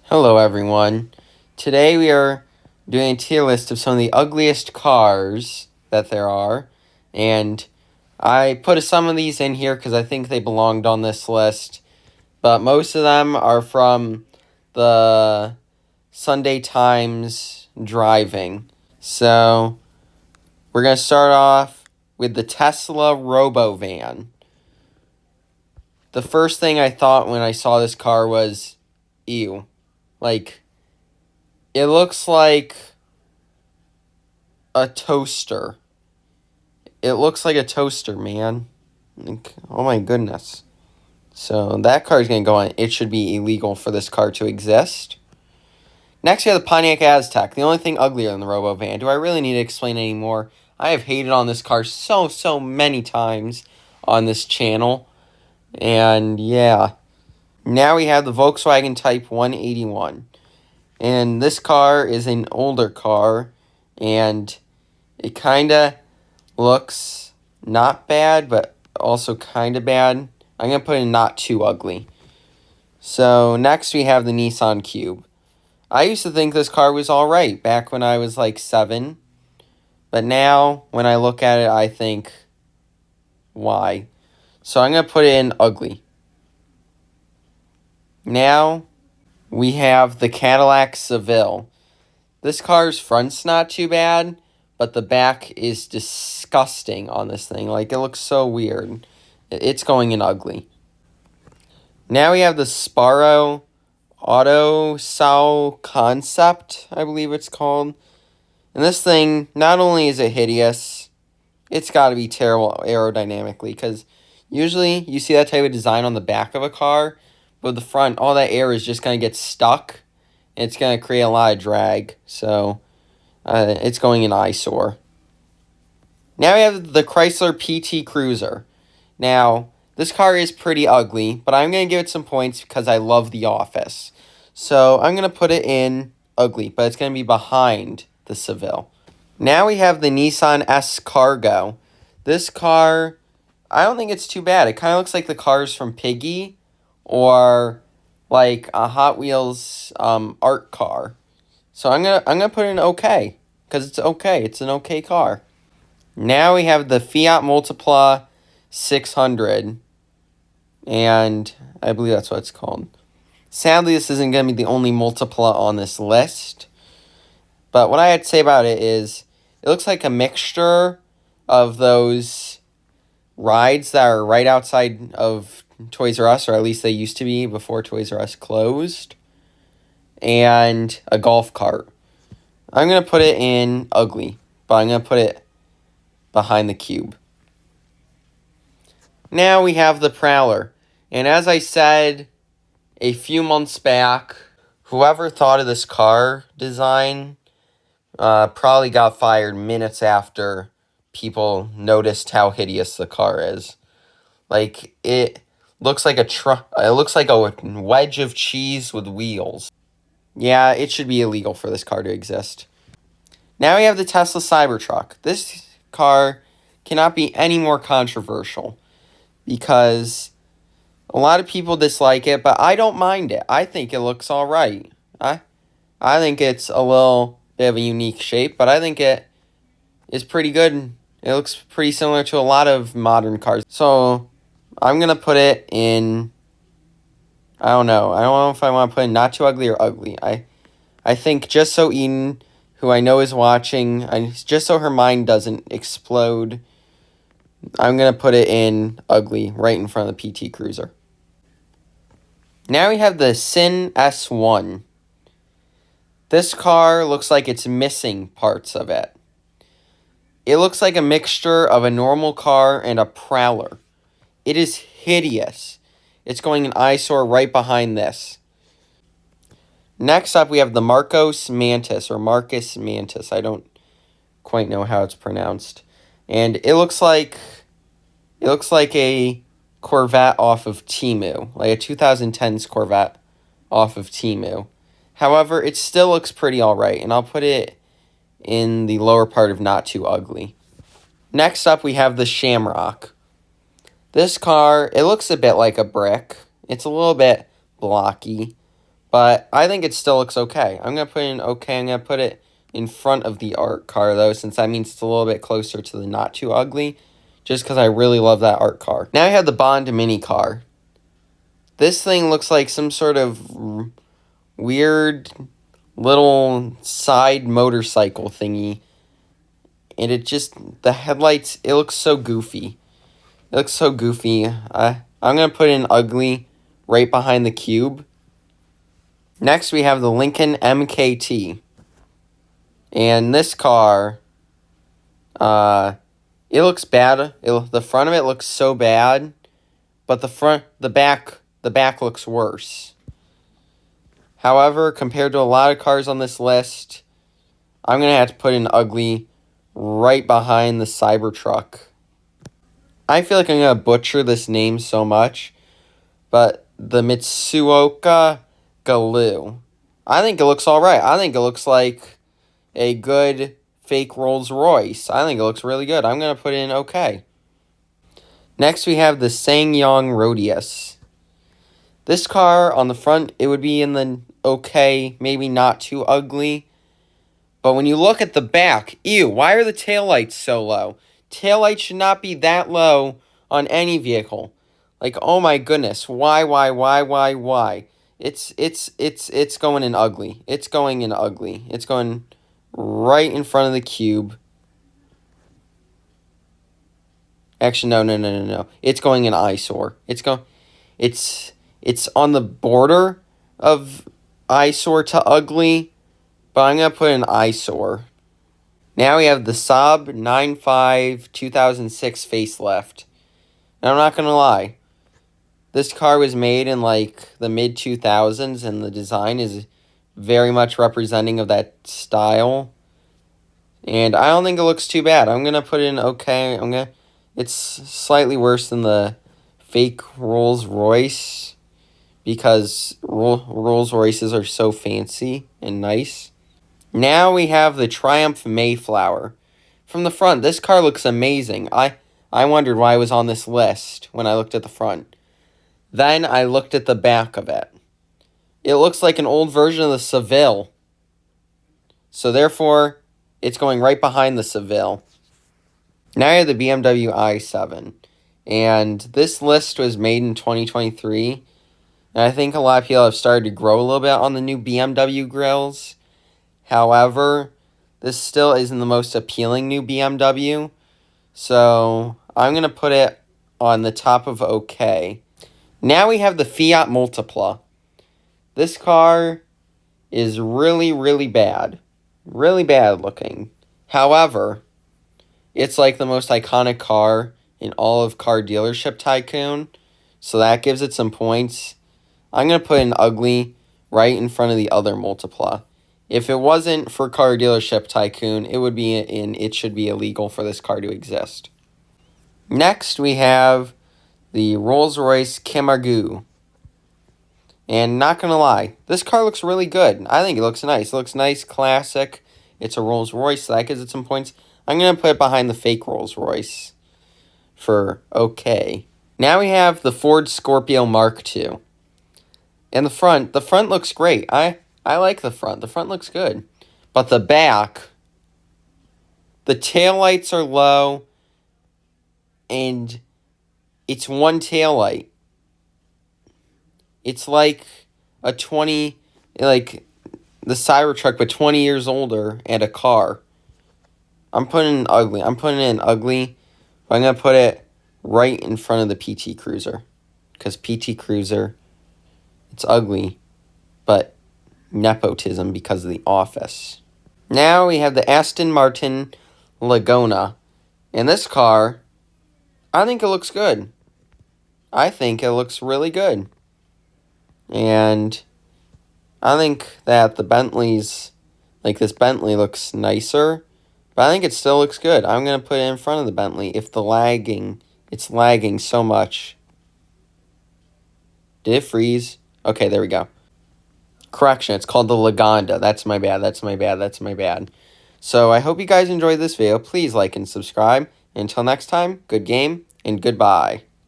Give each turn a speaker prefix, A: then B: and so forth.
A: Hello everyone. Today we are doing a tier list of some of the ugliest cars that there are. And I put some of these in here because I think they belonged on this list. But most of them are from the Sunday Times driving. So we're going to start off with the Tesla Robovan. The first thing I thought when I saw this car was, ew. Like, it looks like a toaster. It looks like a toaster, man. Like, oh my goodness. So that car is going to go on. It should be illegal for this car to exist. Next, we have the Pontiac Aztec. The only thing uglier than the Robovan. Do I really need to explain any more? I have hated on this car so many times on this channel. And yeah. Now we have the Volkswagen Type 181. And this car is an older car, and it kind of looks not bad, but also kind of bad. I'm going to put in not too ugly. So next we have the Nissan Cube. I used to think this car was alright back when I was like 7. But now, when I look at it, I think, why? So I'm going to put it in ugly. Now we have the Cadillac Seville. This car's front's not too bad, but the back is disgusting on this thing. Like, it looks so weird. It's going in ugly. Now we have the Sparrow Auto Sau Concept, I believe it's called. And this thing, not only is it hideous, it's got to be terrible aerodynamically, because usually you see that type of design on the back of a car, but the front, all that air is just going to get stuck. It's going to create a lot of drag, so it's going in eyesore. Now we have the Chrysler PT Cruiser. Now, this car is pretty ugly, but I'm going to give it some points because I love The Office. So I'm going to put it in ugly, but it's going to be behind the Seville. Now we have the Nissan S Cargo. This car, I don't think it's too bad. It kind of looks like the cars from Piggy, or like a Hot Wheels art car. So I'm gonna put it in okay, because it's okay. It's an okay car. Now we have the Fiat Multipla 600, and I believe that's what it's called. Sadly, this isn't going to be the only Multipla on this list, but what I had to say about it is it looks like a mixture of those rides that are right outside of Toys R Us, or at least they used to be before Toys R Us closed, and a golf cart. I'm going to put it in ugly, but I'm going to put it behind the Cube. Now we have the Prowler. And as I said a few months back, whoever thought of this car design probably got fired minutes after people noticed how hideous the car is. Like, it looks like it looks like a wedge of cheese with wheels. Yeah, it should be illegal for this car to exist. Now we have the Tesla Cybertruck. This car cannot be any more controversial because a lot of people dislike it, but I don't mind it. I think it looks all right. I think it's a little bit of a unique shape, but I think it is pretty good. It looks pretty similar to a lot of modern cars. So I'm going to put it in, I don't know. I don't know if I want to put in not too ugly or ugly. I think just so Eden, who I know is watching, just so her mind doesn't explode, I'm going to put it in ugly right in front of the PT Cruiser. Now we have the Nissan S1. This car looks like it's missing parts of it. It looks like a mixture of a normal car and a Prowler. It is hideous. It's going in eyesore right behind this. Next up, we have the Marcos Mantis, or Marcus Mantis. I don't quite know how it's pronounced. And it looks like a Corvette off of Temu, like a 2010's Corvette off of Temu. However, it still looks pretty alright, and I'll put it in the lower part of not too ugly. Next up, we have the Shamrock. This car, it looks a bit like a brick. It's a little bit blocky, But I think it still looks okay. I'm going to put in okay. I'm going to put it in front of the art car, though, since that means it's a little bit closer to the not too ugly, just because I really love that art car. Now I have the Bond mini car. This thing looks like some sort of weird little side motorcycle thingy. And the headlights, it looks so goofy. It looks so goofy. I'm going to put in ugly right behind the cube. Next, we have the Lincoln MKT. And this car, it looks bad. The front of it looks so bad, but the back looks worse. However, compared to a lot of cars on this list, I'm going to have to put in ugly right behind the Cybertruck. I feel like I'm going to butcher this name so much, but the Mitsuoka Galoo. I think it looks alright. I think it looks like a good fake Rolls-Royce. I think it looks really good. I'm going to put in okay. Next, we have the SsangYong Rodius. This car, on the front, it would be in the okay, maybe not too ugly. But when you look at the back, ew, why are the taillights so low? Taillights should not be that low on any vehicle. Like, oh my goodness, why? It's going in ugly. It's going in ugly. It's going right in front of the cube. Actually, no. It's going in eyesore. It's on the border of eyesore to ugly, but I'm going to put in eyesore. Now we have the Saab 9.5 2006 facelift. And I'm not going to lie. This car was made in like the mid-2000s, and the design is very much representing of that style. And I don't think it looks too bad. I'm going to put in okay. It's slightly worse than the fake Rolls-Royce, because Rolls-Royces are so fancy and nice. Now we have the Triumph Mayflower. From the front, this car looks amazing. I wondered why it was on this list when I looked at the front. Then I looked at the back of it. It looks like an old version of the Seville. So therefore, it's going right behind the Seville. Now I have the BMW i7. And this list was made in 2023. And I think a lot of people have started to grow a little bit on the new BMW grills. However, this still isn't the most appealing new BMW. So I'm going to put it on the top of okay. Now we have the Fiat Multipla. This car is really, really bad. Really bad looking. However, it's like the most iconic car in all of Car Dealership Tycoon. So that gives it some points. I'm going to put an ugly right in front of the other Multipla. If it wasn't for Car Dealership Tycoon, it should be illegal for this car to exist. Next, we have the RollsRoyce Kiyomaru. And not going to lie, this car looks really good. I think it looks nice. It looks nice, classic. It's a Rolls-Royce, so that gives it some points. I'm going to put it behind the fake Rolls-Royce for okay. Now we have the Ford Scorpio Mark II. And the front looks great. I like the front. The front looks good. But the back, the taillights are low, and it's one taillight. It's like the Cybertruck, but 20 years older, and a car. I'm putting in ugly. I'm going to put it right in front of the PT Cruiser. Because PT Cruiser, it's ugly, but nepotism because of The Office. Now we have the Aston Martin Laguna. And this car, I think it looks good. I think it looks really good. And I think that the Bentleys, like this Bentley looks nicer, but I think it still looks good. I'm going to put it in front of the Bentley if it's lagging so much. Did it freeze? Okay, there we go. Correction, it's called the Lagonda. That's my bad. So I hope you guys enjoyed this video. Please like and subscribe. Until next time, good game and goodbye.